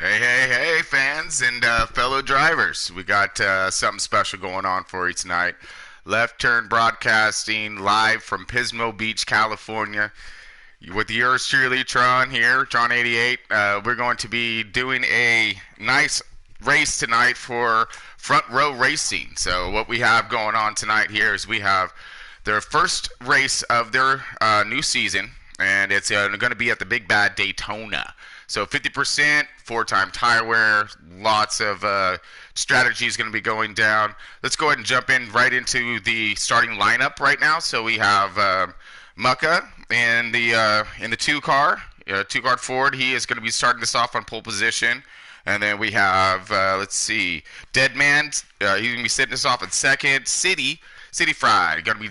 Hey, hey, hey, fans and fellow drivers. We got something special going on for you tonight. Left Turn Broadcasting live from Pismo Beach, California. With yours truly, Tron here, Tron88. We're going to be doing a nice race tonight for Front Row Racing. So, what we have going on tonight here is we have their first race of their new season, and it's going to be at the Big Bad Daytona. So 50%, four-time tire wear, lots of strategies going to be going down. Let's go ahead and jump in right into the starting lineup right now. So we have Mucka in the two-car Ford. He is going to be starting this off on pole position. And then we have, let's see, Deadman. He's going to be sitting us off at second. City Fried going to be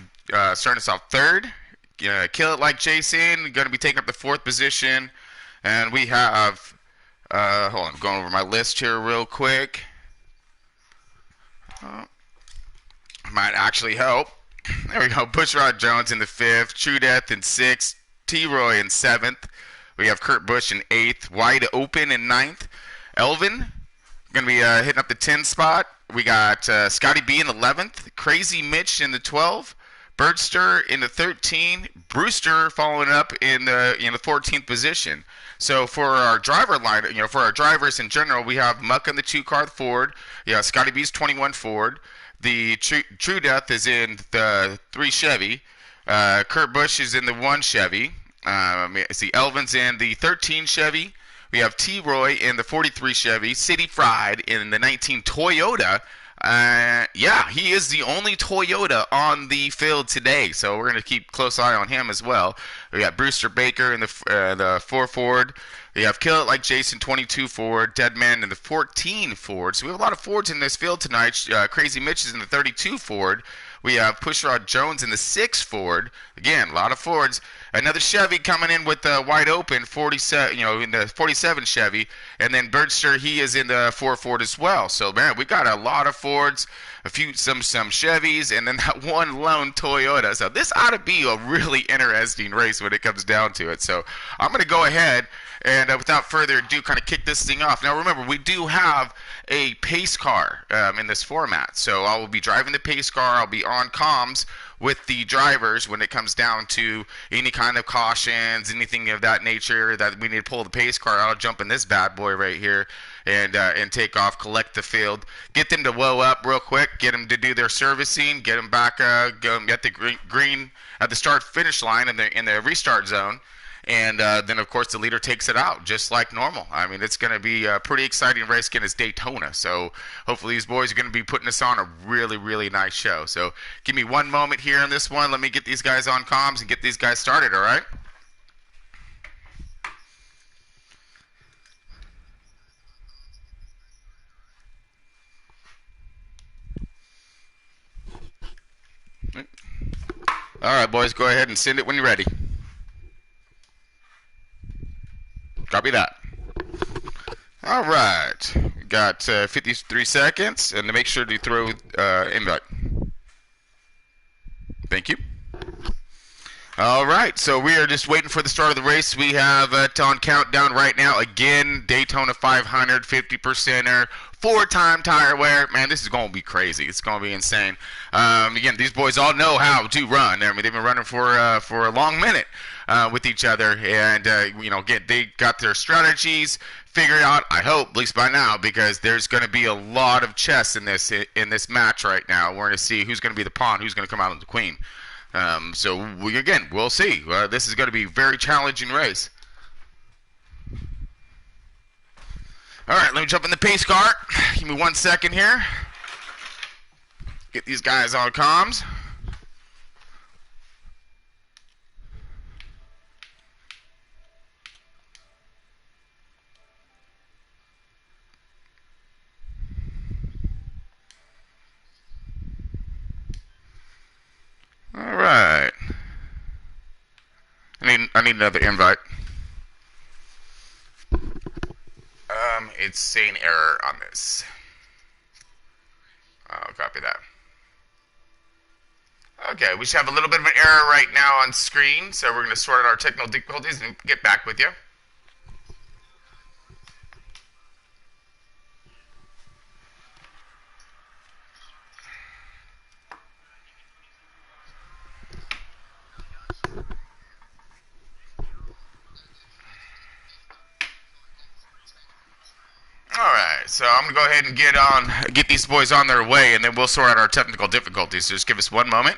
starting us off third. Kill It Like Jason going to be taking up the fourth position. And we have, hold on, I'm going over my list here real quick. Might actually help. There we go. Bushrod Jones in the fifth, True Death in sixth, T-Roy in seventh. We have Kurt Busch in eighth, Wide Open in ninth. Elvin going to be hitting up the 10 spot. We got Scotty B in the 11th, Crazy Mitch in the 12th. Birdster in the 13, Brewster following up in the 14th position. So for our driver line, for our drivers in general, we have Muck in the two-car Ford. Yeah, Scotty B's 21 Ford. The True Death is in the 3 Chevy. Kurt Busch is in the 1 Chevy. See, Elvin's in the 13 Chevy. We have T-Roy in the 43 Chevy. City Fried in the 19 Toyota. Yeah, he is the only Toyota on the field today, so we're going to keep close eye on him as well. We got Brewster Baker in the 4 Ford. We have Kill It Like Jason 22 Ford, Deadman in the 14 Ford. So we have a lot of Fords in this field tonight. Crazy Mitch is in the 32 Ford. We have Pushrod Jones in the 6 Ford. Again, a lot of Fords. Another Chevy coming in with the Wide Open 47, in the 47 Chevy, and then Birdster, he is in the 4 Ford as well. So man, we got a lot of Fords, some Chevys, and then that one lone Toyota. So this ought to be a really interesting race when it comes down to it. So I'm going to go ahead and without further ado, kind of kick this thing off. Now remember, we do have a pace car in this format, so I will be driving the pace car. I'll be on comms with the drivers when it comes down to any kind of cautions, anything of that nature that we need to pull the pace car. I'll jump in this bad boy right here and take off, collect the field, get them to woe up real quick, get them to do their servicing, get them back at the green at the start-finish line in the restart zone. And then, of course, the leader takes it out, just like normal. I mean, it's going to be a pretty exciting race. Again, it's Daytona. So hopefully these boys are going to be putting us on a really, really nice show. So give me one moment here on this one. Let me get these guys on comms and get these guys started, all right? All right, boys, go ahead and send it when you're ready. Copy that. All right. We got 53 seconds, and to make sure to throw invite. Thank you. All right, so we are just waiting for the start of the race. We have it on countdown right now. Again, Daytona 500, 50%er, 4-time tire wear. Man, this is going to be crazy. It's going to be insane. Again, these boys all know how to run. I mean, they've been running for a long minute with each other, and again, they got their strategies figured out. I hope, at least by now, because there's going to be a lot of chess in this match right now. We're going to see who's going to be the pawn, who's going to come out as the queen. So we'll see. This is going to be a very challenging race. All right, let me jump in the pace car. Give me 1 second here. Get these guys on comms. All right. I need another invite. It's saying error on this. I'll copy that. Okay, we should have a little bit of an error right now on screen, so we're going to sort out our technical difficulties and get back with you. So I'm gonna go ahead and get these boys on their way, and then we'll sort out our technical difficulties. So just give us one moment.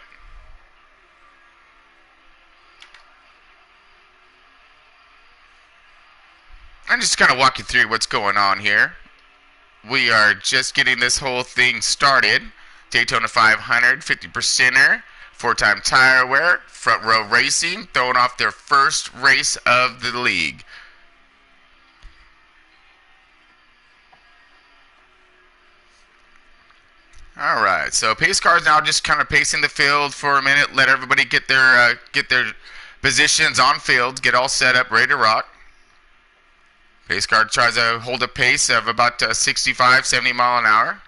I'm just kind of walk you through what's going on here. We are just getting this whole thing started. Daytona 500, 50%er, four-time tire wear, front row racing, throwing off their first race of the league. All right, so pace cars now just kind of pacing the field for a minute. Let everybody get their positions on field, get all set up, ready to rock. Pace car tries to hold a pace of about 65, 70 mile an hour.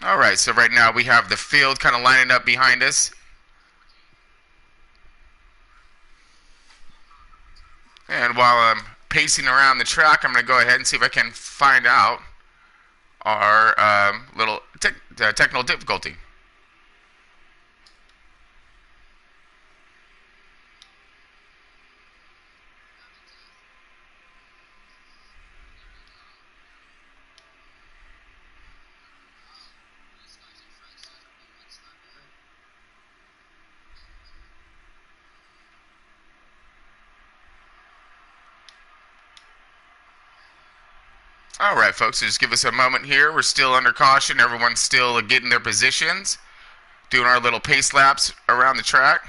All right, so right now we have the field kind of lining up behind us. And while I'm pacing around the track, I'm going to go ahead and see if I can find out our little technical difficulty. All right, folks, so just give us a moment here. We're still under caution. Everyone's still getting their positions, doing our little pace laps around the track.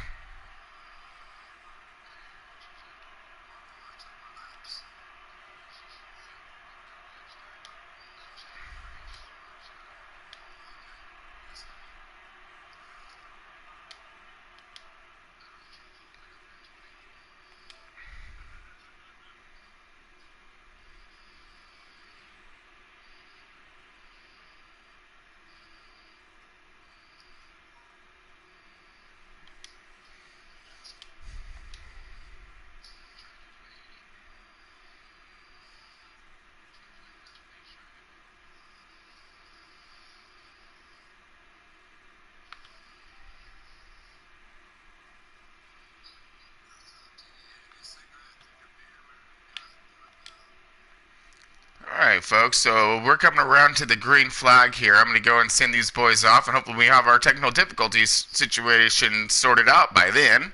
All right, folks, so we're coming around to the green flag here. I'm going to go and send these boys off, and hopefully we have our technical difficulties situation sorted out by then.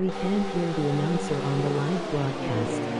We can't hear the announcer on the live broadcast.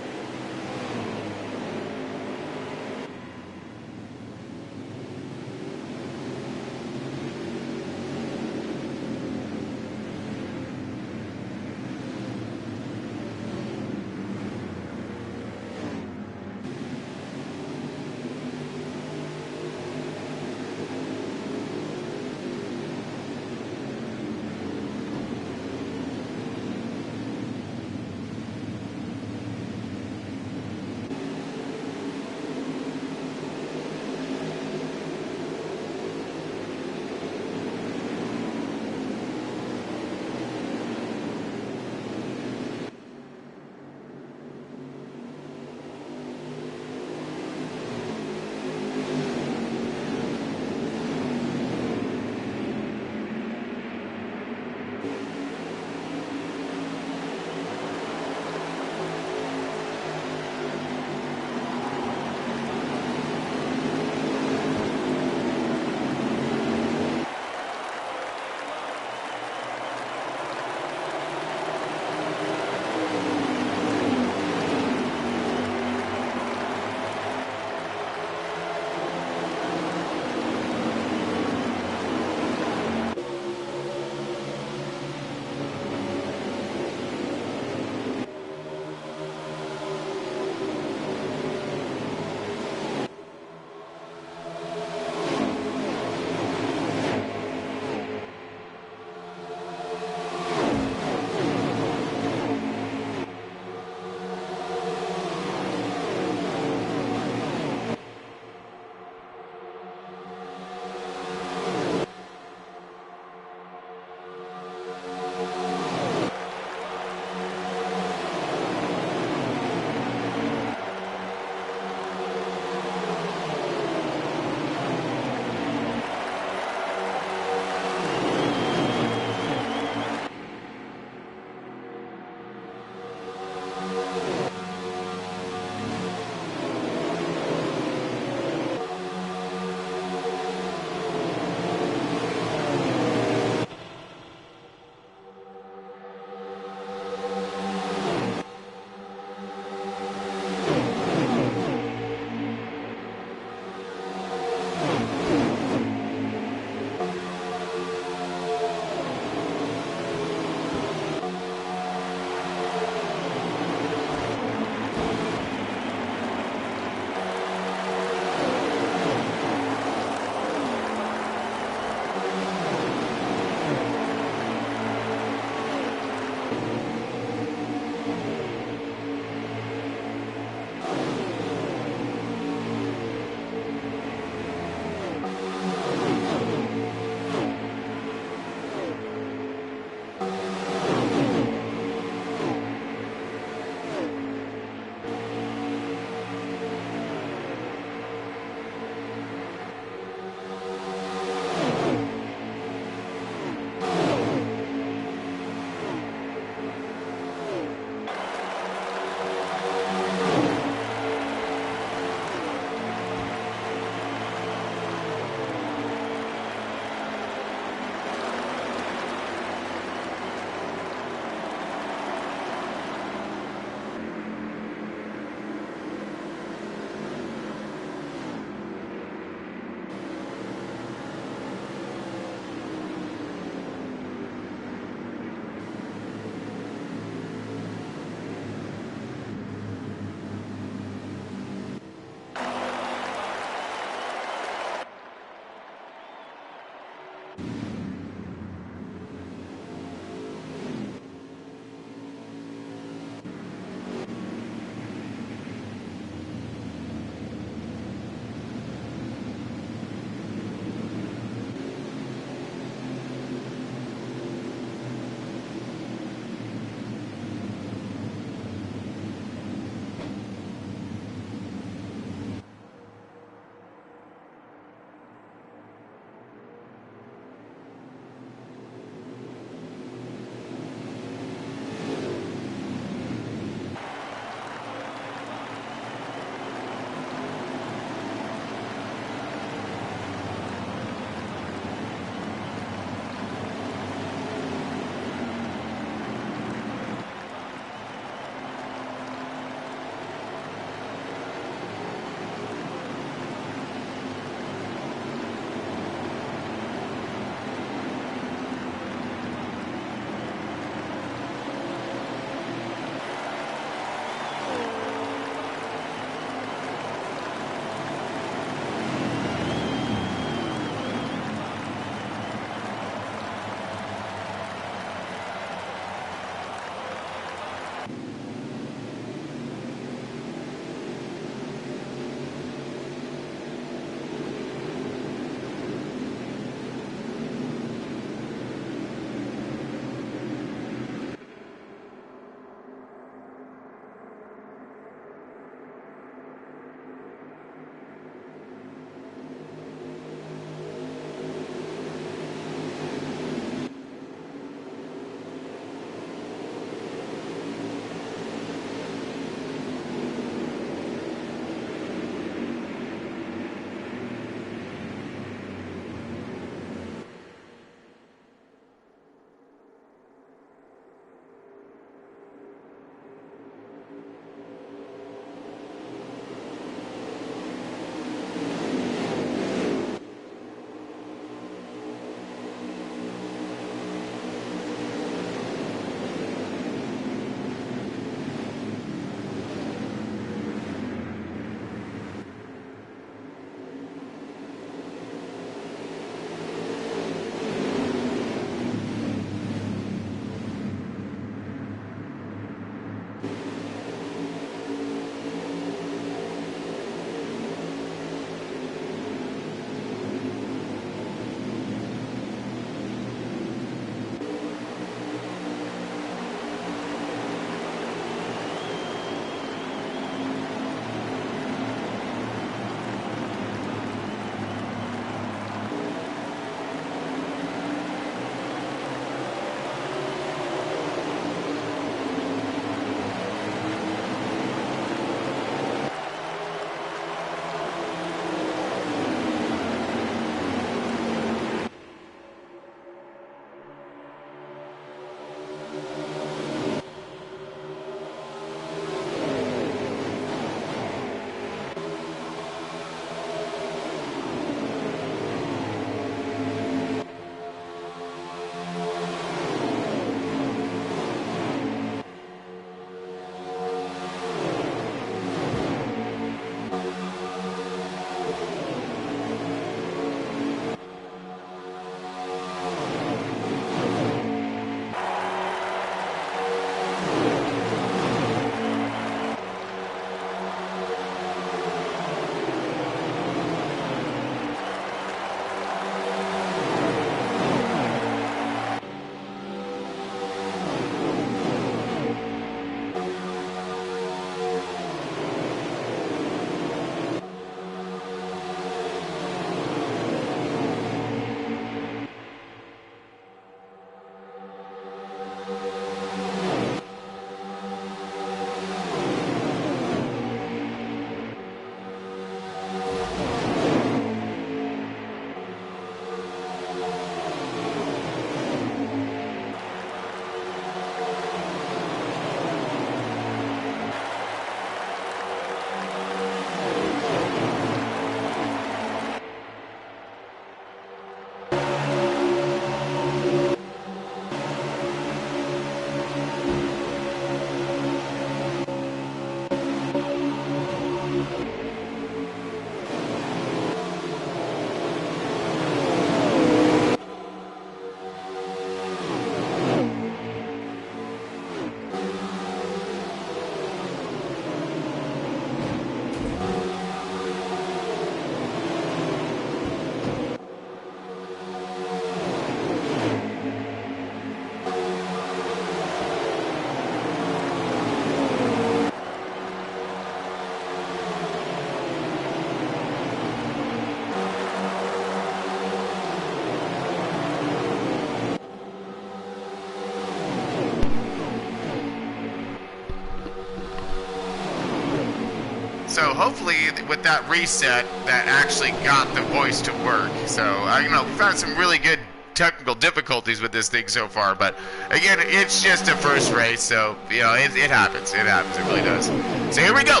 So hopefully with that reset, that actually got the voice to work. So we found some really good technical difficulties with this thing so far, but again, it's just a first race, so it happens. It happens. It really does. So here we go.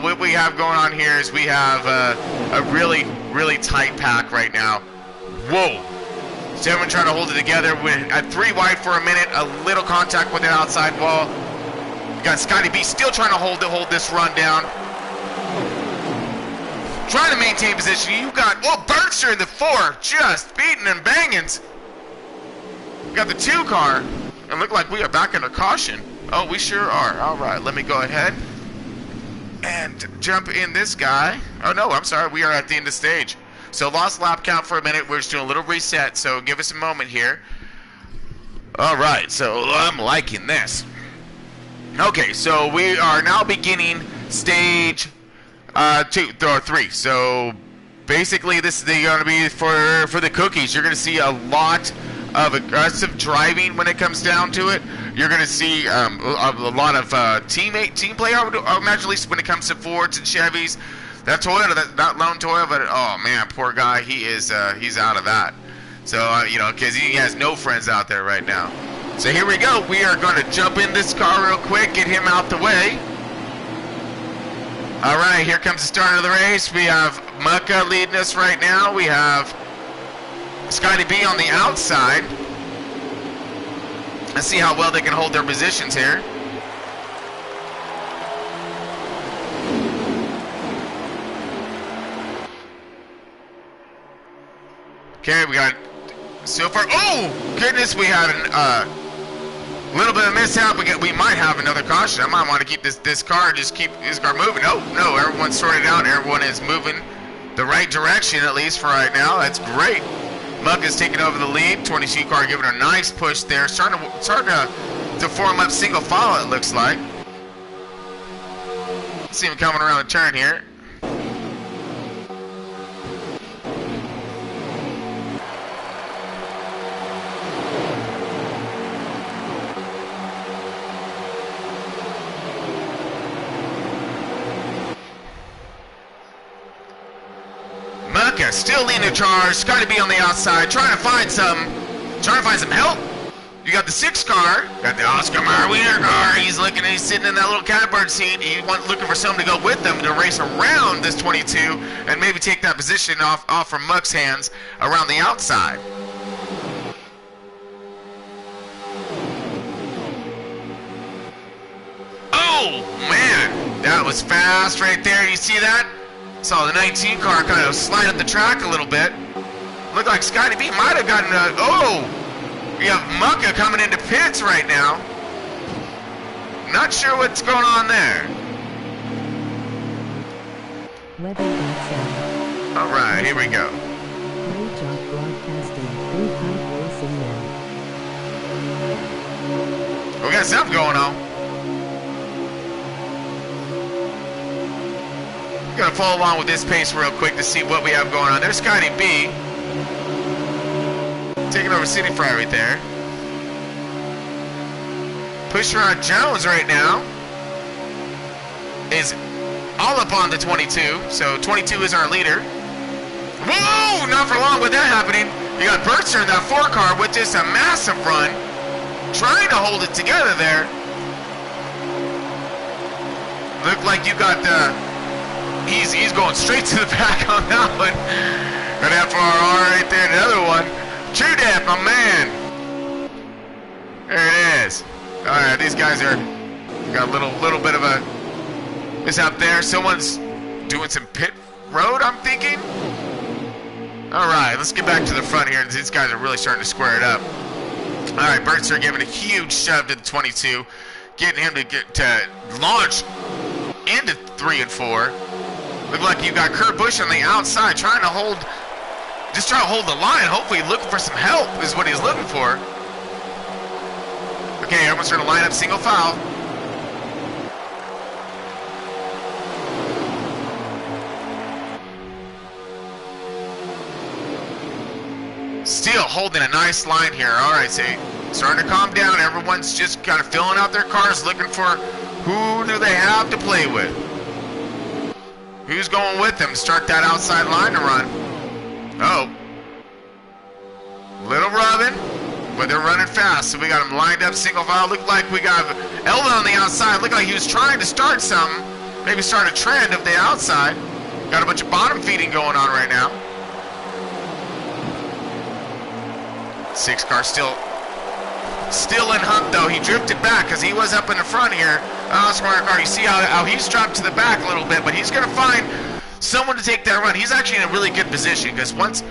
What we have going on here is we have a really, really tight pack right now. Whoa. So everyone trying to hold it together at 3 wide for a minute. A little contact with the outside wall. We got Scotty B still trying to hold this run down. Trying to maintain position. You got Berkshire in the 4, just beating and banging. We got the 2 car. It looked like we are back under caution. Oh, we sure are. All right, let me go ahead and jump in this guy. Oh no, I'm sorry. We are at the end of the stage. So lost lap count for a minute. We're just doing a little reset. So give us a moment here. All right. So I'm liking this. Okay, so we are now beginning stage 2 or 3. So basically, this is going to be for the cookies. You're going to see a lot of aggressive driving when it comes down to it. You're going to see a lot of team play. I would imagine, at least when it comes to Fords and Chevys. That Toyota, that lone Toyota, but oh man, poor guy, he's out of that. So because he has no friends out there right now. So here we go. We are going to jump in this car real quick, get him out the way. All right, here comes the start of the race. We have Mucka leading us right now. We have Scotty B on the outside. Let's see how well they can hold their positions here. Okay, we got so far. Oh goodness, we had a little bit of mishap. We might have another caution. I might want to keep this car, just keep this car moving. Oh no, everyone's sorted out. Everyone is moving the right direction, at least for right now. That's great. Muck is taking over the lead. 22 car giving a nice push there. Starting to form up single file, it looks like. See him coming around the turn here. Still leading the charge. Got to be on the outside, trying to find some help. You got the 6 car, got the Oscar Mayer Wiener car. He's sitting in that little catbird seat. He's looking for someone to go with them to race around this 22 and maybe take that position off from Muck's hands around the outside. Oh man, that was fast right there. You see that? Saw the 19 car kind of slide up the track a little bit. Looked like Scotty B might have gotten we have Mucka coming into pits right now. Not sure what's going on there. All right, here we go. Great job broadcasting. Blue Kite Racing now. We got something going on. Gonna follow along with this pace real quick to see what we have going on. There's Scotty B taking over City Fry right there. Pushrod Jones right now is all up on the 22. So 22 is our leader. Whoa! Not for long with that happening. You got Berkshire in that 4 car with just a massive run, trying to hold it together there. Looked like you got He's going straight to the back on that one. Got FRR right there, another one. True Death, my man. There it is. All right, these guys got a little bit of a mishap there. Someone's doing some pit road, I'm thinking. All right, let's get back to the front here. These guys are really starting to square it up. All right, Berkshire giving a huge shove to the 22, getting him to launch into 3 and 4. Look like you got Kurt Busch on the outside trying to hold the line. Hopefully looking for some help is what he's looking for. Okay, everyone's trying to line up single file. Still holding a nice line here. All right, so starting to calm down. Everyone's just kind of filling out their cars, looking for who do they have to play with. Who's going with him? Start that outside line to run. Oh. Little rubbing, but they're running fast. So we got them lined up single file. Looked like we got Elvin on the outside. Looked like he was trying to start something. Maybe start a trend of the outside. Got a bunch of bottom feeding going on right now. 6 car still in hunt though. He drifted back because he was up in the front here. Square car, you see how he's dropped to the back a little bit, but he's going to find someone to take that run. He's actually in a really good position because once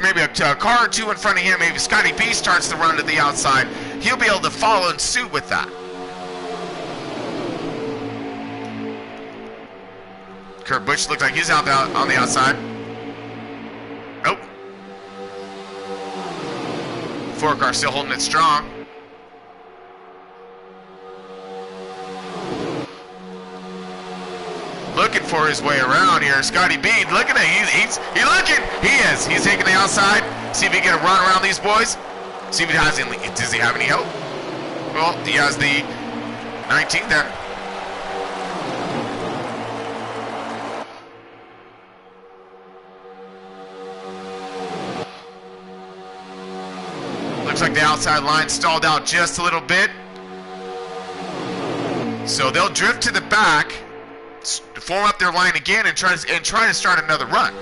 maybe a car or two in front of him, maybe Scotty B starts to run to the outside, he'll be able to follow in suit with that. Kurt Busch looks like he's out on the outside. Nope. 4 car still holding it strong. Looking for his way around here. Scotty B, look at it. He's looking. He is. He's taking the outside. See if he can run around these boys. See if he has any. Does he have any help? Well, he has the 19 there. Looks like the outside line stalled out just a little bit. So they'll drift to the back, form up their line again, and try to start another run.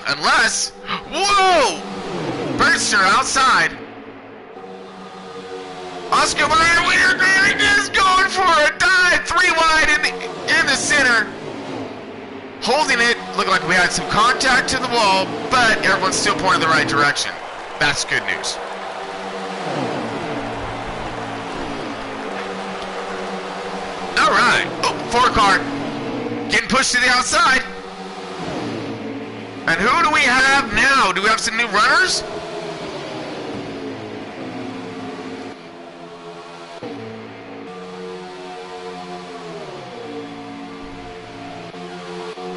Unless, whoa! Burnster outside. Oscar Mayer Winter is going for a dive, 3 wide in the center. Holding it, looked like we had some contact to the wall, but everyone's still pointing the right direction. That's good news. All right. Oh, 4 car getting pushed to the outside. And who do we have now? Do we have some new runners?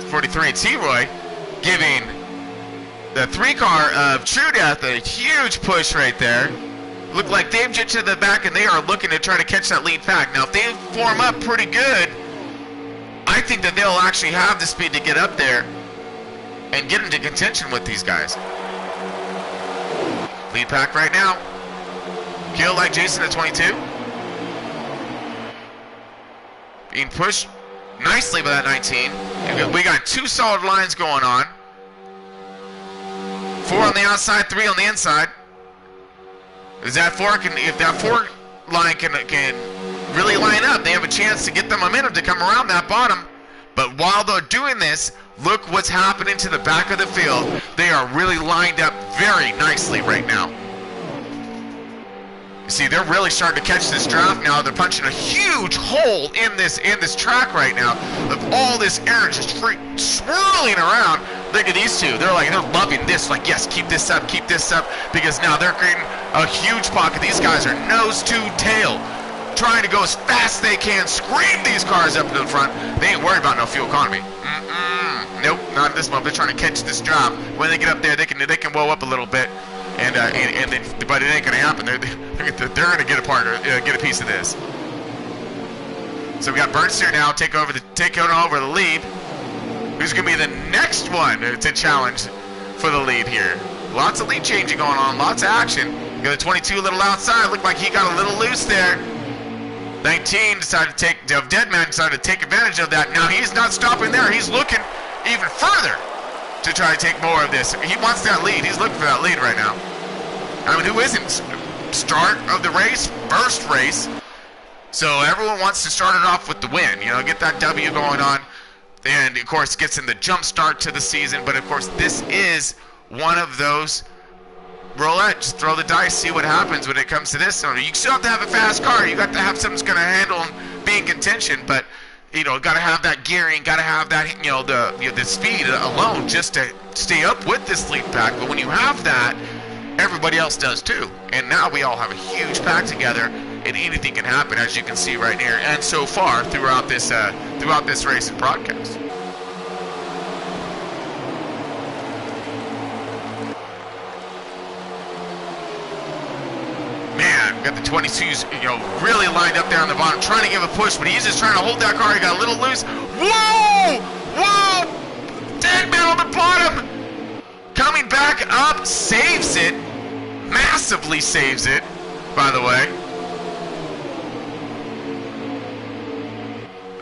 '43 T-Roy giving the 3 car of True Death a huge push right there. Look like they've jet to the back and they are looking to try to catch that lead pack. Now if they form up pretty good, I think that they'll actually have the speed to get up there and get into contention with these guys. Lead pack right now. Kill like Jason at 22. Being pushed nicely by that 19. And we got 2 solid lines going on. 4 on the outside, 3 on the inside. If that 4 line can really line up, they have a chance to get the momentum to come around that bottom. But while they're doing this, look what's happening to the back of the field. They are really lined up very nicely right now. You see, they're really starting to catch this draft now. They're punching a huge hole in this track right now. Of all this air just swirling around. Look at these two. They're loving this. Like, yes, keep this up, because now they're creating a huge pocket. These guys are nose to tail, trying to go as fast as they can, scream these cars up to the front. They ain't worried about no fuel economy. Nope, not at this moment. They're trying to catch this drop. When they get up there, they can blow up a little bit, but it ain't gonna happen. They're gonna get a piece of this. So we got Burnster now taking over the lead. Who's gonna be the next one to challenge for the lead here? Lots of lead changing going on, lots of action. We got a 22 a little outside. Looked like he got a little loose there. 19 Deadman decided to take advantage of that. Now he's not stopping there. He's looking even further to try to take more of this. He wants that lead. He's looking for that lead right now. I mean, who isn't? Start of the race, first race. So everyone wants to start it off with the win. Get that W going on. And, of course, gets in the jump start to the season. But, of course, this is one of those roulette. Just throw the dice, see what happens when it comes to this. You still have to have a fast car. You got to have something that's going to handle and be in contention. But, got to have that gearing, got to have that, the speed alone just to stay up with this lead pack. But when you have that, everybody else does too. And now we all have a huge pack together, and anything can happen, as you can see right here, and so far throughout this race and broadcast. Man, got the 22s, really lined up there on the bottom, trying to give a push, but he's just trying to hold that car. He got a little loose. Whoa! Whoa! Dead man on the bottom! Coming back up, saves it. Massively saves it, by the way.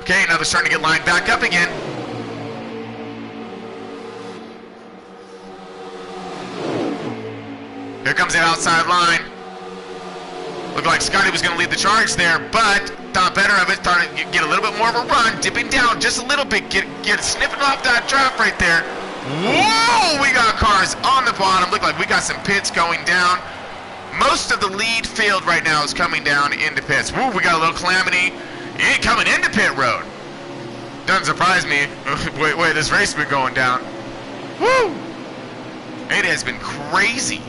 Okay, now they're starting to get lined back up again. Here comes that outside line. Looked like Scotty was going to lead the charge there, but thought better of it. Thought to get a little bit more of a run, dipping down just a little bit, get sniffing off that draft right there. Whoa! We got cars on the bottom. Looked like we got some pits going down. Most of the lead field right now is coming down into pits. Woo! We got a little calamity. Coming into pit road. Doesn't surprise me. Wait, this race has been going down. Woo! It has been crazy.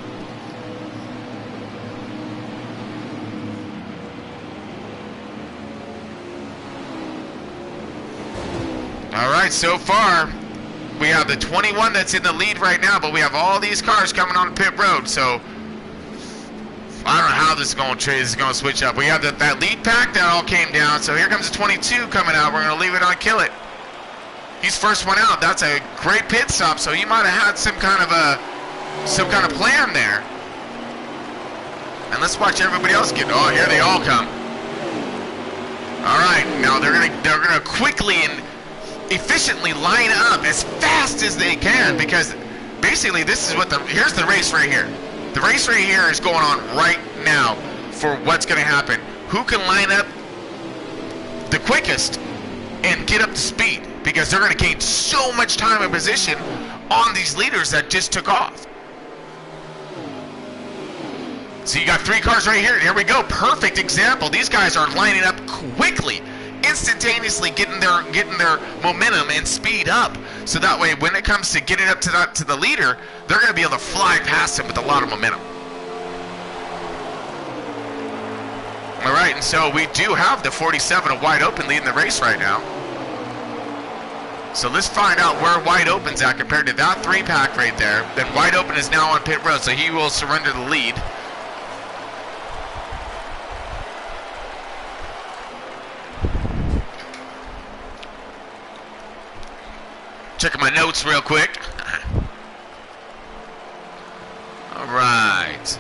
All right, so far we have the 21 that's in the lead right now, but we have all these cars coming on pit road. So I don't know how this is going to switch up. We have that lead pack that all came down. So here comes the 22 coming out. We're going to leave it on Kill It. He's first one out. That's a great pit stop. So you might have had some kind of plan there. And let's watch everybody else get. Oh, here they all come. All right, now they're gonna quickly and efficiently line up as fast as they can, because basically this is here's the race right here. The race right here is going on right now for what's going to happen. Who can line up the quickest and get up to speed, because they're going to gain so much time and position on these leaders that just took off. So you got 3 cars right here. Here we go. Perfect example. These guys are lining up quickly, instantaneously getting their momentum and speed up, so that way when it comes to getting up to the leader, they're going to be able to fly past him with a lot of momentum. All right, and so we do have the 47 of Wide Open leading the race right now. So let's find out where Wide Open's at compared to that 3-pack right there. Then Wide Open is now on pit road, so he will surrender the lead. Checking my notes real quick. All right.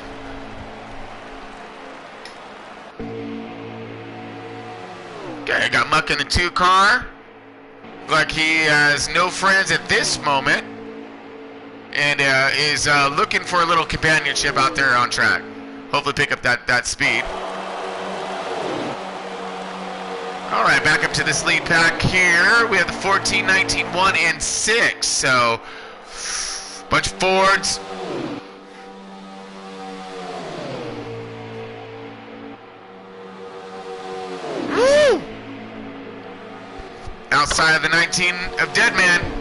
Okay, I got Muck in the 2 car. Like he has no friends at this moment, and is looking for a little companionship out there on track. Hopefully pick up that speed. All right, back up to this lead pack here. We have the 14, 19, 1, and 6. So, bunch of Fords. Woo! Outside of the 19 of Deadman.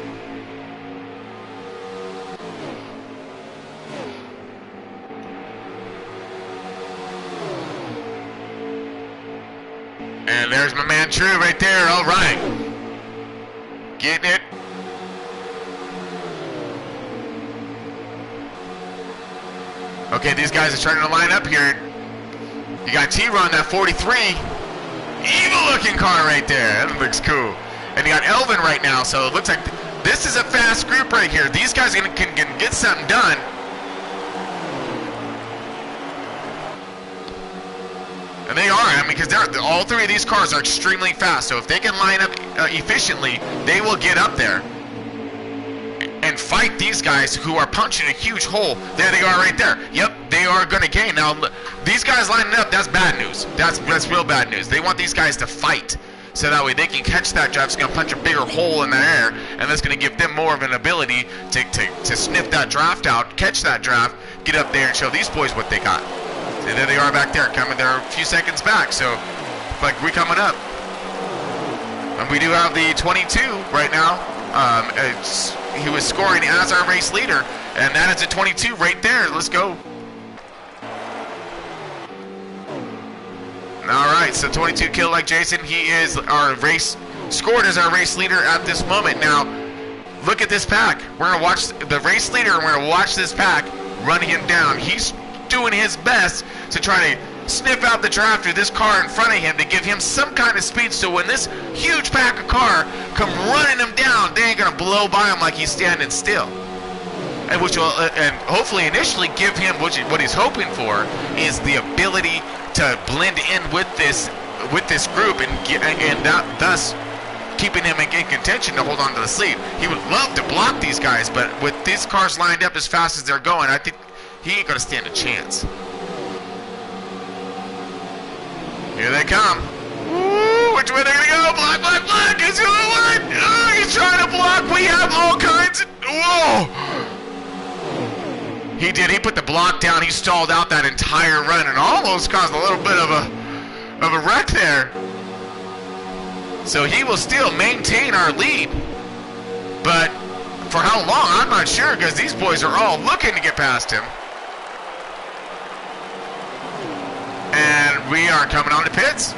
And there's my man True right there. All right. Getting it. Okay, these guys are starting to line up here. You got T-Ron, that 43. Evil looking car right there. That looks cool. And you got Elvin right now, so it looks like this is a fast group right here. These guys can get something done. And they are, I mean, because all 3 of these cars are extremely fast. So if they can line up efficiently, they will get up there and fight these guys who are punching a huge hole. There they are right there. Yep, they are going to gain. Now, these guys lining up, that's bad news. That's real bad news. They want these guys to fight, so that way they can catch that draft. It's going to punch a bigger hole in the air, and that's going to give them more of an ability to sniff that draft out, catch that draft, get up there and show these boys what they got. And there they are back there, coming. They're a few seconds back, so like we coming up. And we do have the 22 right now. He was scoring as our race leader, and that is a 22 right there. Let's go. All right, so 22 kill like Jason. He is our scored as our race leader at this moment. Now, look at this pack. We're gonna watch the race leader, and we're gonna watch this pack run him down. He's doing his best to try to sniff out the draft through this car in front of him to give him some kind of speed, so when this huge pack of car come running him down, they ain't gonna blow by him like he's standing still. And which will, and hopefully initially give him what he's hoping for is the ability to blend in with this group and thus keeping him in contention to hold on to the lead. He would love to block these guys, but with these cars lined up as fast as they're going, I think he ain't gonna stand a chance. Here they come. Ooh, which way are they gonna go? Block, block, block! He's going what? Oh, he's trying to block. We have all kinds of... Whoa! He did. He put the block down. He stalled out that entire run and almost caused a little bit of a wreck there. So he will still maintain our lead. But for how long, I'm not sure, because these boys are all looking to get past him. And we are coming on to pits.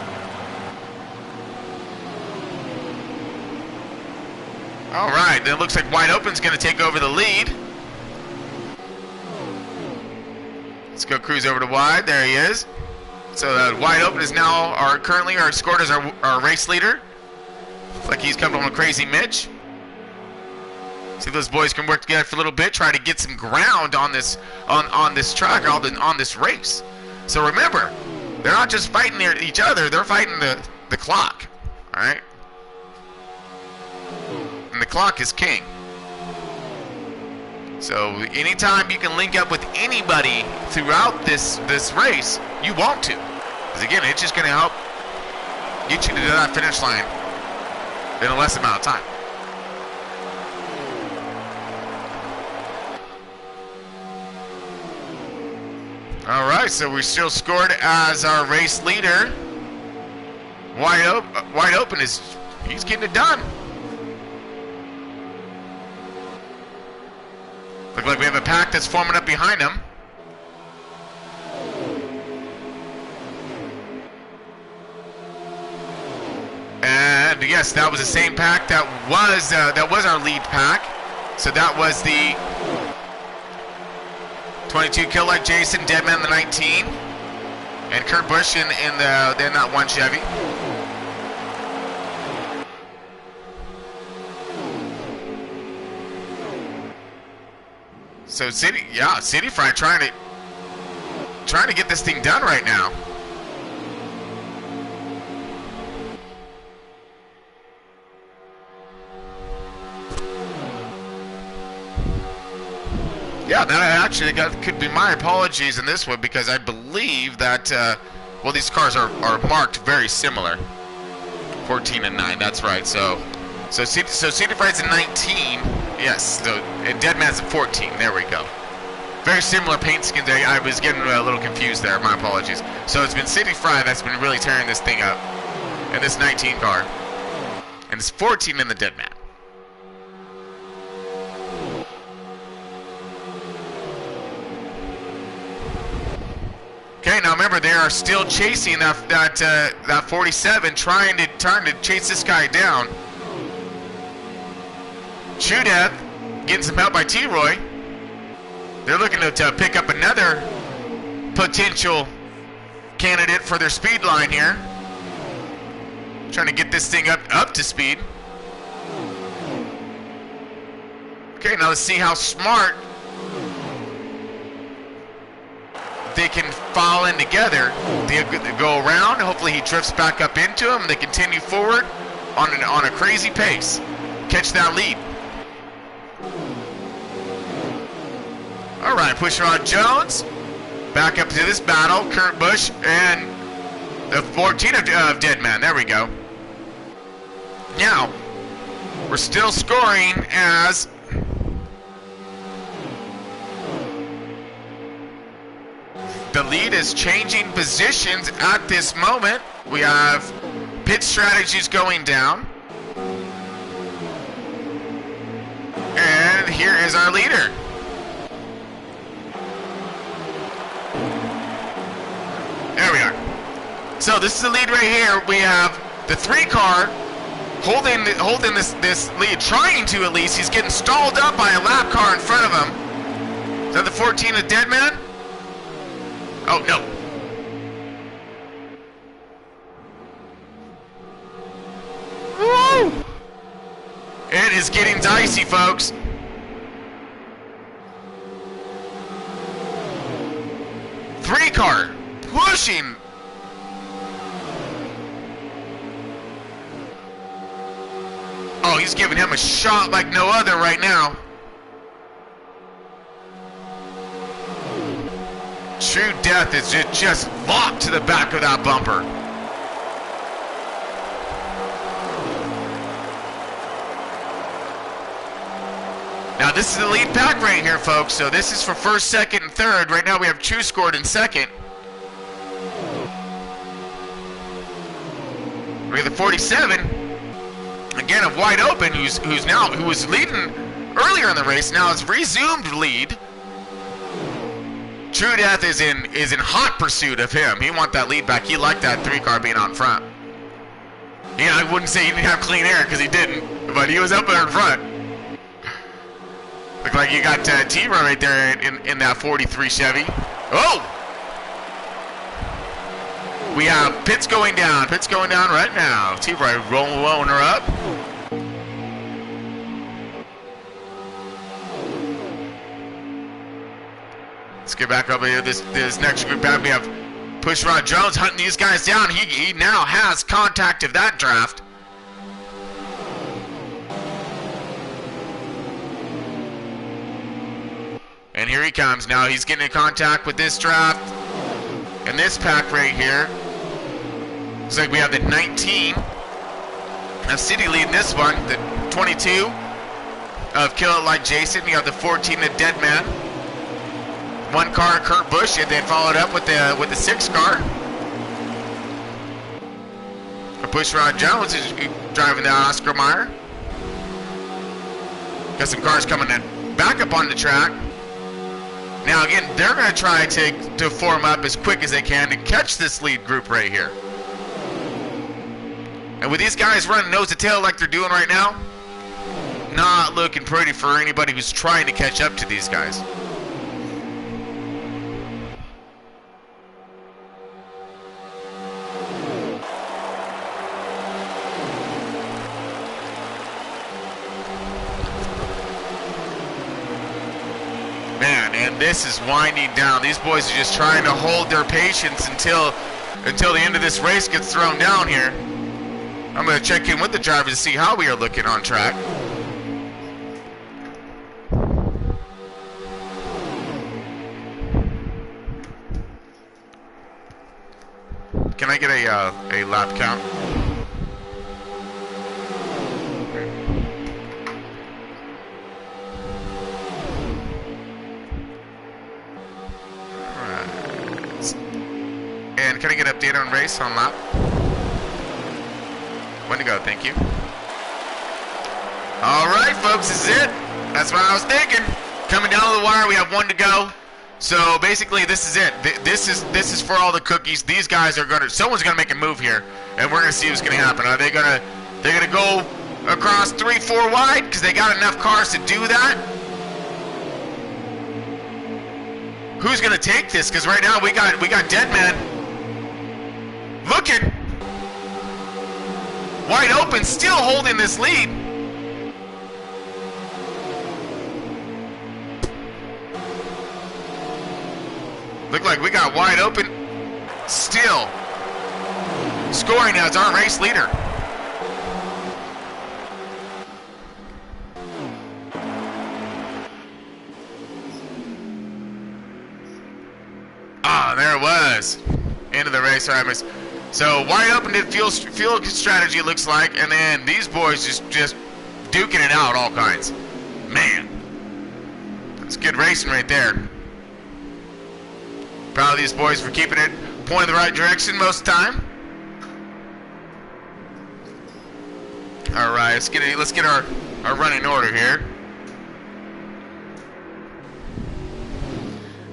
All right, then it looks like Wide Open's going to take over the lead. Let's go cruise over to Wide. There he is. So Wide Open is now currently scored as our race leader. Looks like he's coming on a crazy Mitch. See if those boys can work together for a little bit, try to get some ground on this track, on this race. So remember, they're not just fighting each other, they're fighting the clock. Alright? And the clock is king. So anytime you can link up with anybody throughout this race, you want to. Because again, it's just going to help get you to that finish line in a less amount of time. All right, so we're still scored as our race leader. Wide Open he's getting it done. Look like we have a pack that's forming up behind him. And yes, that was the same pack that was our lead pack. So that was the 22 Kill Like Jason, Deadman the 19, and Kurt Busch in that one Chevy. So City Fry trying to get this thing done right now. Yeah, that actually could be my apologies in this one, because I believe that well, these cars are marked very similar. 14 and 9, that's right. So City Fry's a 19. Yes, and Deadman's a 14. There we go. Very similar paint skins. I was getting a little confused there. My apologies. So it's been City Fry that's been really tearing this thing up, and this 19 car, and it's 14 in the Deadman. Okay, now remember, they are still chasing that 47, trying to chase this guy down. True Death getting some help by T-Roy. They're looking to pick up another potential candidate for their speed line here. Trying to get this thing up to speed. Okay, now let's see how smart they can fall in together. They go around. Hopefully he drifts back up into him. They continue forward on a crazy pace. Catch that lead. All right, Pushrod Jones back up to this battle. Kurt Busch and the 14 of Deadman. There we go. Now, we're still scoring as the lead is changing positions at this moment. We have pit strategies going down. And here is our leader. There we are. So this is the lead right here. We have the 3 car holding this lead, trying to at least. He's getting stalled up by a lap car in front of him. Is that the 14 of Deadman? Oh, no. Woo! It is getting dicey, folks. Three car pushing. Oh, he's giving him a shot like no other right now. True Death is just locked to the back of that bumper. Now this is the lead pack right here, folks. So this is for first, second, and third. Right now we have True scored in second. We have the 47. Again, of Wide Open, who was leading earlier in the race, now has resumed lead. True Death is in hot pursuit of him. He wants that lead back. He liked that 3 car being on front. Yeah, I wouldn't say he didn't have clean air because he didn't, but he was up there in front. Look like you got T-Roy right there in that 43 Chevy. Oh! We have pits going down. Pits going down right now. T-Roy rolling her up. Let's get back up here. This next group back. We have Pushrod Jones hunting these guys down. He now has contact of that draft. And here he comes now. He's getting in contact with this draft and this pack right here. Looks like we have the 19 of City leading this one. The 22 of Kill It Like Jason. You have the 14 of Dead Man. 1 car, Kurt Busch, and then followed up with the 6 car. Pushrod Jones is driving the Oscar Mayer. Got some cars coming in back up on the track. Now again, they're going to try to form up as quick as they can to catch this lead group right here. And with these guys running nose to tail like they're doing right now, not looking pretty for anybody who's trying to catch up to these guys. Man, and this is winding down. These boys are just trying to hold their patience until the end of this race gets thrown down here. I'm going to check in with the drivers to see how we are looking on track. Can I get a lap count? And can I get an update on race on lap? One to go, thank you. All right, folks, this is it. That's what I was thinking. Coming down to the wire, we have 1 to go. So basically, this is it. This is for all the cookies. These guys are someone's gonna make a move here, and we're gonna see what's gonna happen. Are they gonna go across 3, 4 wide because they got enough cars to do that? Who's gonna take this? Because right now we got Dead Man looking wide open, still holding this lead. Look like we got Wide Open still scoring as our race leader. Ah, there it was. End of the race. All right, miss. So Wide Open did fuel strategy, it looks like, and then these boys just duking it out all kinds. Man, that's good racing right there. Proud of these boys for keeping it pointing the right direction most of the time. All right, let's get our running order here.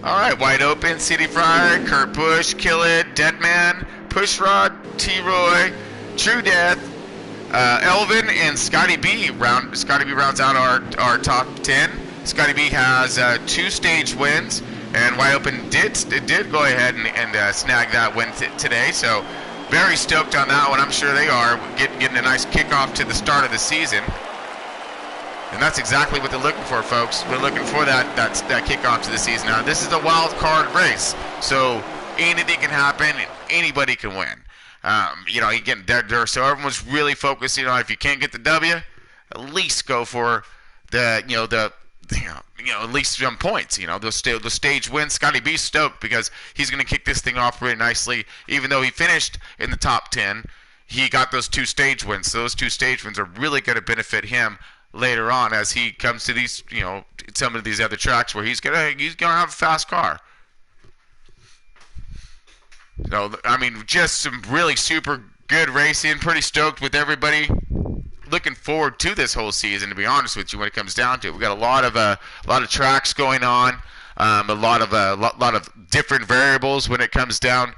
All right, Wide Open, City Fryer, Kurt Busch, Kill It, Dead Man, Pushrod, T-Roy, True Death, Elvin, and Scotty B. Scotty B rounds out our top 10. Scotty B has 2 stage wins, and Wide Open did go ahead and snag that win today. So very stoked on that one. I'm sure they are getting a nice kickoff to the start of the season. And that's exactly what they're looking for, folks. They're looking for that kickoff to the season. Now, this is a wild card race, so anything can happen and anybody can win. Again, so everyone's really focusing on if you can't get the W, at least go for at least some points. The stage wins. Scotty B's stoked because he's going to kick this thing off really nicely. Even though he finished in the top 10, he got those 2 stage wins. So those 2 stage wins are really going to benefit him later on as he comes to these, some of these other tracks where he's gonna have a fast car. So just some really super good racing. Pretty stoked with everybody. Looking forward to this whole season. To be honest with you, when it comes down to it, we got a lot of tracks going on, a lot of different variables when it comes down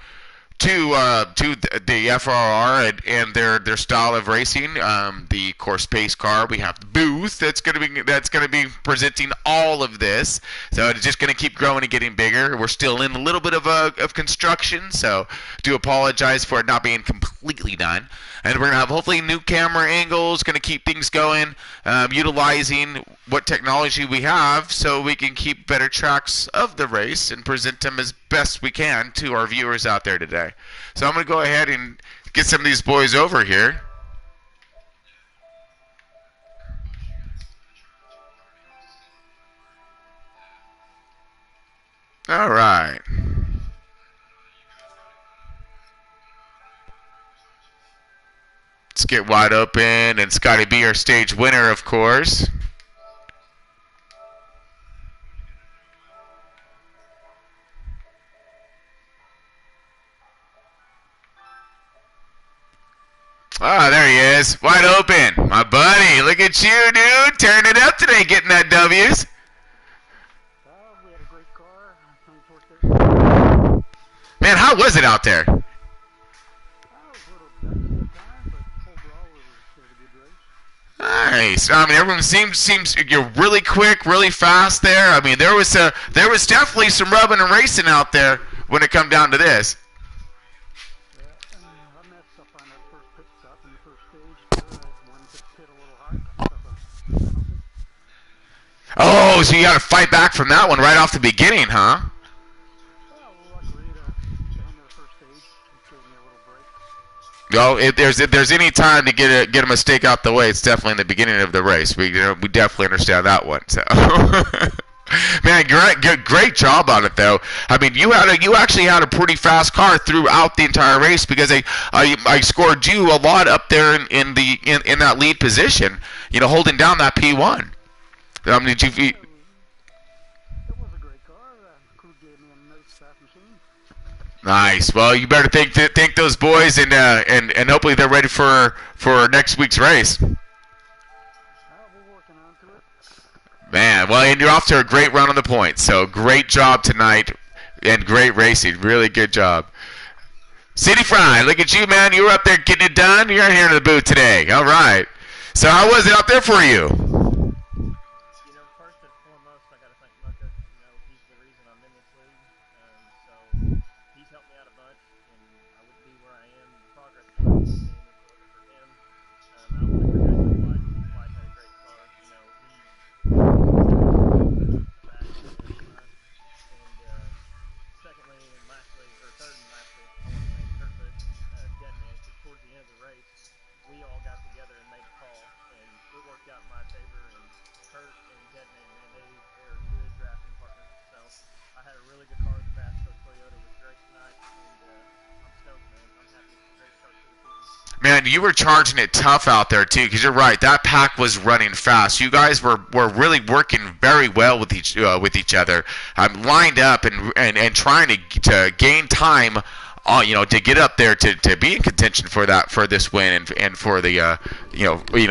to the FRR and their style of racing. The course pace car. We have the booth that's gonna be presenting all of this. So it's just gonna keep growing and getting bigger. We're still in a little bit of construction, so do apologize for it not being completely done. And we're gonna have hopefully new camera angles. Gonna keep things going, utilizing what technology we have, so we can keep better tracks of the race and present them as best we can to our viewers out there today. So I'm gonna go ahead and get some of these boys over here. All right. Let's get wide open, and Scotty B, our stage winner, of course. Ah, there he is. Wide open. My buddy. Look at you, dude. Turning it up today, getting that W's. We had a great car. Man, how was it out there? It was a little dicey at times, but overall it was a good race. Nice. Everyone seems you're really quick, really fast there. There was definitely some rubbing and racing out there when it come down to this. I messed up on that first pit stop in the first stage. I wanted to pit a little high. Oh, so you got to fight back from that one right off the beginning, huh? Well, luckily, the end of the first stage gave me a little break. Well, if there's any time to get a mistake out the way, it's definitely in the beginning of the race. We definitely understand that one. So, man, great job on it though. You actually had a pretty fast car throughout the entire race because I scored you a lot up there in that lead position. Holding down that P1. Did you? It was a great car. The crew gave me a nice fast machine. Nice. Well, you better thank those boys, and hopefully they're ready for next week's race. We're working on to it. Man, well, and you're off to a great run on the points. So great job tonight, and great racing. Really good job. City Fry, look at you, man. You were up there getting it done. You're here in the booth today. All right. So how was it out there for you? First and foremost, I got to thank Mucka. He's the reason I'm in this league. So he's helped me out a bunch, and I wouldn't be where I am in progress wise if it wasn't for him. I want to congratulate White. White had a great car. He back and secondly and lastly, or third and lastly, I want to thank Kurt Busch, Deadman, because towards the end of the race, we all got together and made a call, and it worked out in my favor. And Kurt and Deadman, man, they're good drafting partners. So I had a really good car with the Vasco Toyota. It was great tonight, and I'm stoked, man. I'm happy. It's a great start to the season. Man, you were charging it tough out there too, because you're right. That pack was running fast. You guys were really working very well with each other. Lined up and trying to gain time. To get up there to be in contention for this win and for the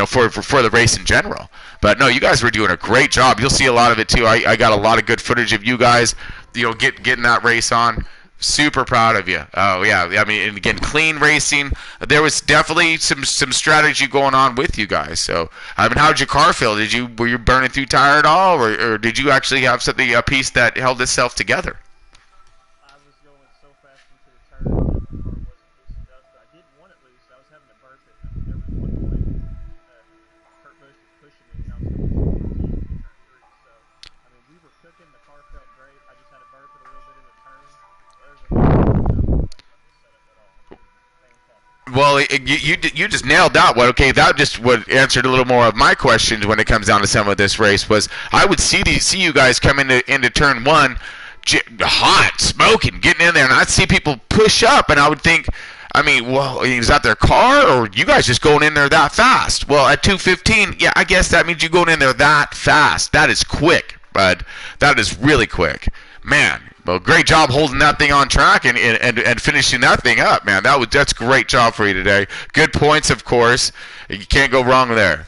for the race in general. But no, you guys were doing a great job. You'll see a lot of it too. I got a lot of good footage of you guys, getting that race on. Super proud of you. Oh yeah, and again, clean racing. There was definitely some strategy going on with you guys. So how did your car feel? Were you burning through tire at all, or did you actually have a piece that held itself together? I was going so fast into the turn that my car wasn't loosened up. So I did you just nailed that one. Okay, that just would answered a little more of my questions when it comes down to some of this race. Was I would see you guys come into turn one, hot, smoking, getting in there, and I'd see people push up, and I would think, I mean, well, is that their car, or you guys just going in there that fast? Well, at 2:15, yeah, I guess that means you going in there that fast. That is quick, bud. That is really quick, man. Well, great job holding that thing on track and finishing that thing up, man. That's great job for you today. Good points, of course. You can't go wrong there.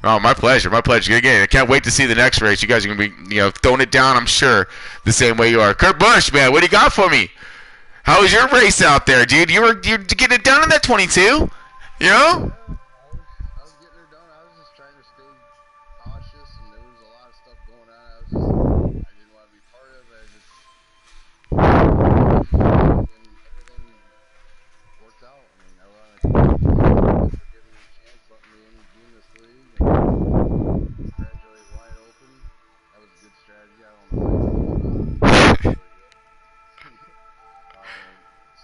Oh, my pleasure, my pleasure. Again, I can't wait to see the next race. You guys are gonna be, throwing it down, I'm sure, the same way you are. Kurt Busch, man, what do you got for me? How was your race out there, dude? You getting it done in that 22? You know? I was getting her done. I was just trying to stay cautious, and there was a lot of stuff going on. I didn't want to be part of it. And everything worked out. I mean, I want to thank for giving me a chance, letting me in this league, and congratulate Wide Open. That was a good strategy. I don't know.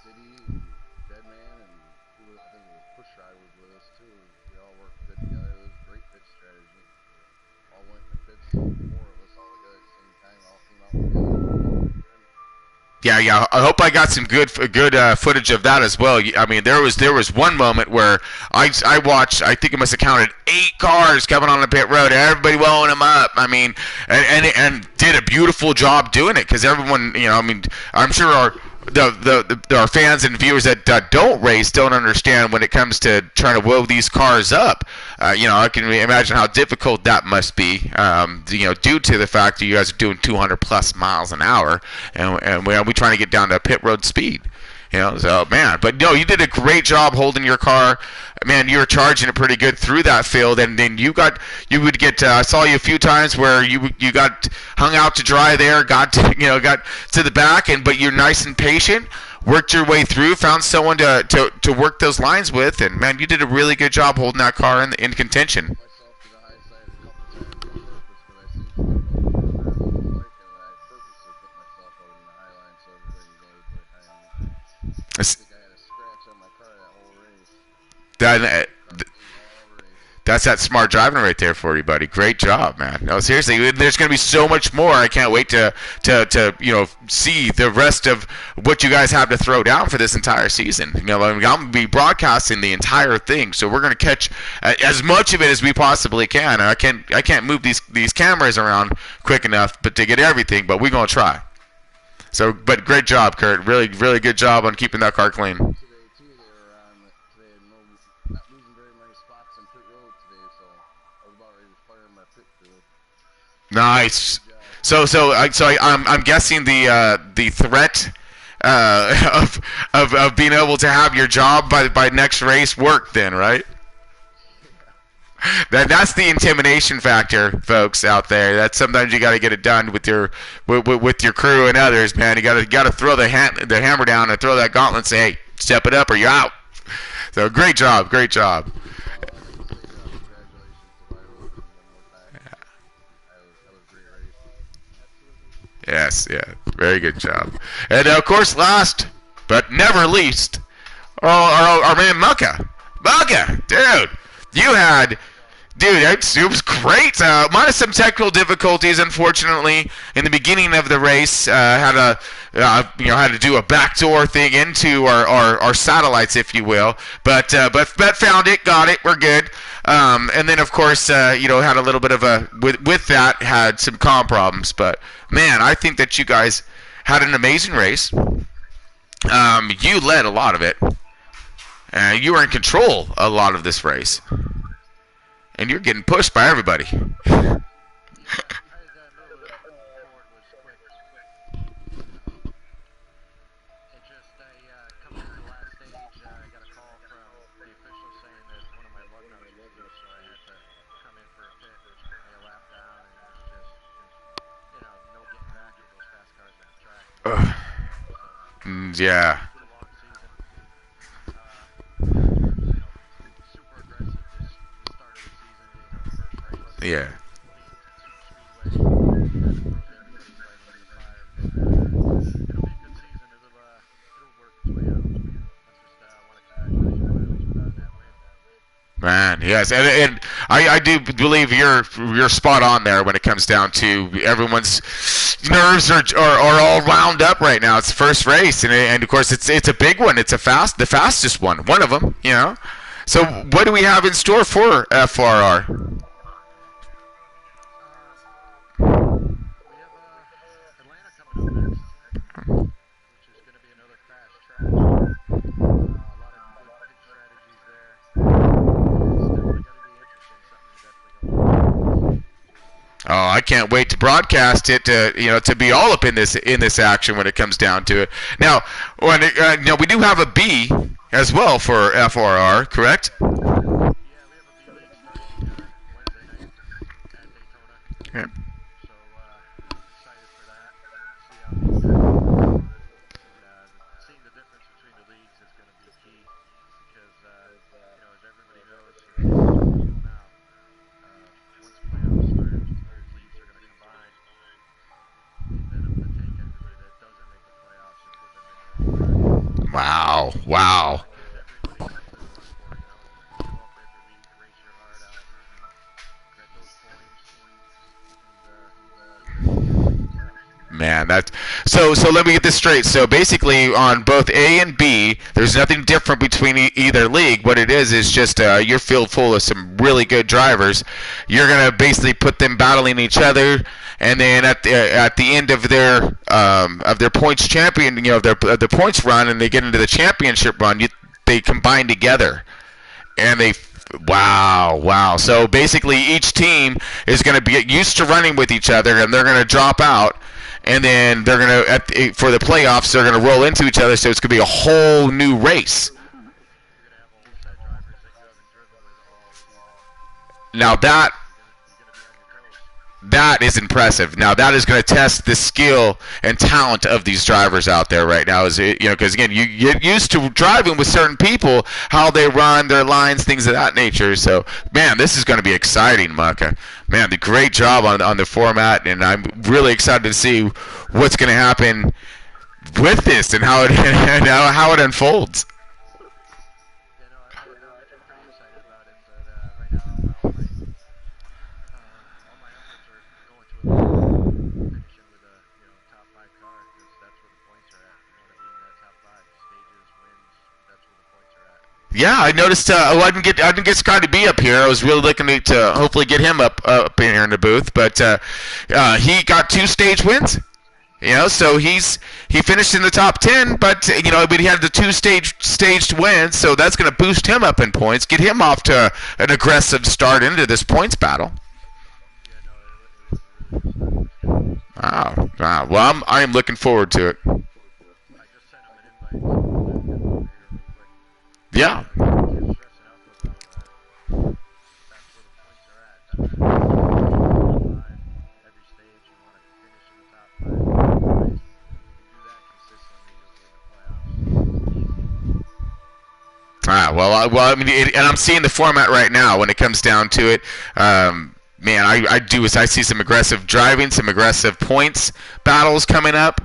City and Deadman and I think it was Pushrod was with us too. We all worked good together. It was a great pit strategy. All went in the pits, four of us all together at the same time. All came out together. Yeah. I hope I got some good footage of that as well. I mean, there was one moment where I watched. I think it must have counted 8 cars coming on the pit road. Everybody welling them up. I mean, and did a beautiful job doing it because everyone, I mean, I'm sure our fans and viewers that don't race don't understand when it comes to trying to wheel these cars up. I can imagine how difficult that must be. Due to the fact that you guys are doing 200 plus miles an hour, and we trying to get down to pit road speed. So man, but no, you did a great job holding your car. Man, you were charging it pretty good through that field, and then I saw you a few times where you got hung out to dry there, got to the back, but you're nice and patient, worked your way through, found someone to work those lines with, and man, you did a really good job holding that car in contention. I think I had a scratch on my car that whole race. That's that smart driving right there for you, buddy. Great job, man. No, seriously, there's going to be so much more. I can't wait to see the rest of what you guys have to throw down for this entire season. I'm going to be broadcasting the entire thing, so we're going to catch as much of it as we possibly can. I can't move these cameras around quick enough, but to get everything. But we're going to try. So, but great job, Kurt. Really, really good job on keeping that car clean. Today, too, they were not losing very many spots on pit road today, so I was about ready to fire my pit crew. Nice. So I'm guessing the threat of being able to have your job by next race worked then, right? That's the intimidation factor, folks out there. That's sometimes you got to get it done with your crew and others, man. You got to throw the hammer down and throw that gauntlet and say, hey, step it up or you're out. So great job. Yes, yeah, very good job. And of course, last but never least, our man Mucka, dude, it was great. Minus some technical difficulties, unfortunately, in the beginning of the race. Had to do a backdoor thing into our satellites, if you will. But found it, got it. We're good. And then of course, had a little bit of with that had some comm problems. But man, I think that you guys had an amazing race. You led a lot of it. You were in control a lot of this race. And you're getting pushed by everybody. Yeah. Yeah. yes, and I do believe you're spot on there when it comes down to everyone's nerves are all wound up right now. It's the first race, and of course it's a big one. It's the fastest one of them. So what do we have in store for FRR? We have Atlanta coming up next, which is going to be another fast track. A lot of good pit strategies there. It's definitely going to be interesting. Something to definitely go. Oh, I can't wait to broadcast it. To be all up in this action when it comes down to it. Now, we do have a B as well for FRR, correct? Yeah, we have a B League starting Wednesday night at Daytona. Yeah. So excited for that. See how these guys go. And seeing the difference between the leagues is going to be key because as everybody knows, now once playoffs start, both leagues are going to combine, and then I'm going to take everybody that doesn't make the playoffs and put them in their own bracket. Wow. Gives everybody something to run for, Go out there every week, race your heart out, get those points, and Man, that's so. Let me get this straight. So basically, on both A and B, there's nothing different between either league. What it is just your field full of some really good drivers. You're gonna basically put them battling each other, and then at the end of their points champion, of their points run, and they get into the championship run, they combine together, and they. Wow. So basically, each team is going to be used to running with each other, and they're going to drop out, and then they're going to, for the playoffs, they're going to roll into each other. So it's going to be a whole new race. you're going to have old set drivers that you haven't driven with all season. Now that You're going to be on your toes. that is impressive. Now that is going to test the skill and talent of these drivers out there right now. Because again, you get used to driving with certain people, how they run, their lines, things of that nature. So, man, this is going to be exciting, Mucka. Man, the great job on the format, and I'm really excited to see what's going to happen with this and how it unfolds. I'm pretty excited about it, but right now all my efforts are going to finishing with a top 5 car because that's where the points are at. You want to be in that top 5 stages, wins. That's where the points are at. Yeah, I noticed. I didn't get Scotty B up here. I was really looking to hopefully get him up in here in the booth, but he got 2 stage wins. So he finished in the top 10, but he had the 2 staged wins, so that's going to boost him up in points, get him off to an aggressive start into this points battle. Wow. Well, I am looking forward to it. I just sent him an invite to get over here real quick. Yeah. Can't stress enough about that's where the points are at. That's top 5. Every stage you want to finish in the top 5. If you do that consistently, you'll be in the I playoffs. mean, and I'm seeing the format right now when it comes down to it. Man, I see some aggressive driving, some aggressive points battles coming up.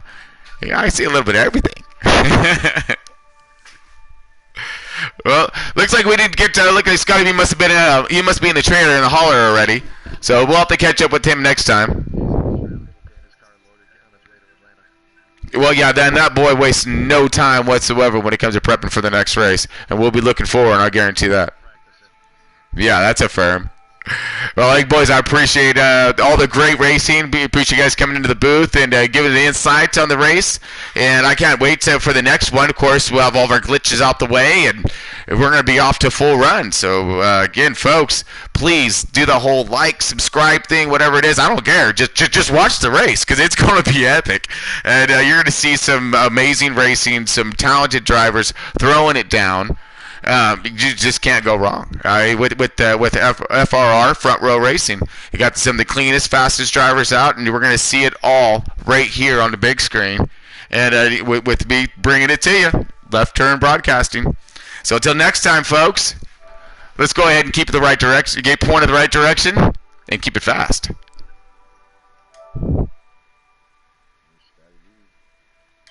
Yeah, I see a little bit of everything. Well, looks like we didn't get to look like Scotty. He must be in the trailer in the hauler already. So we'll have to catch up with him next time. Well, yeah, then that boy wastes no time whatsoever when it comes to prepping for the next race, and we'll be looking forward. I guarantee that. Yeah, that's a firm. Well, boys, I appreciate all the great racing. We appreciate you guys coming into the booth and giving the insight on the race. And I can't wait for the next one. Of course, we'll have all of our glitches out the way, and we're going to be off to full run. So, again, folks, please do the whole like, subscribe thing, whatever it is. I don't care. Just watch the race because it's going to be epic. And you're going to see some amazing racing, some talented drivers throwing it down. You just can't go wrong. With FRR Front Row Racing, you got some of the cleanest, fastest drivers out, and we're going to see it all right here on the big screen. And with me bringing it to you, Left Turn Broadcasting. So until next time, folks, let's go ahead and keep it the right direction. Get pointed the right direction, and keep it fast.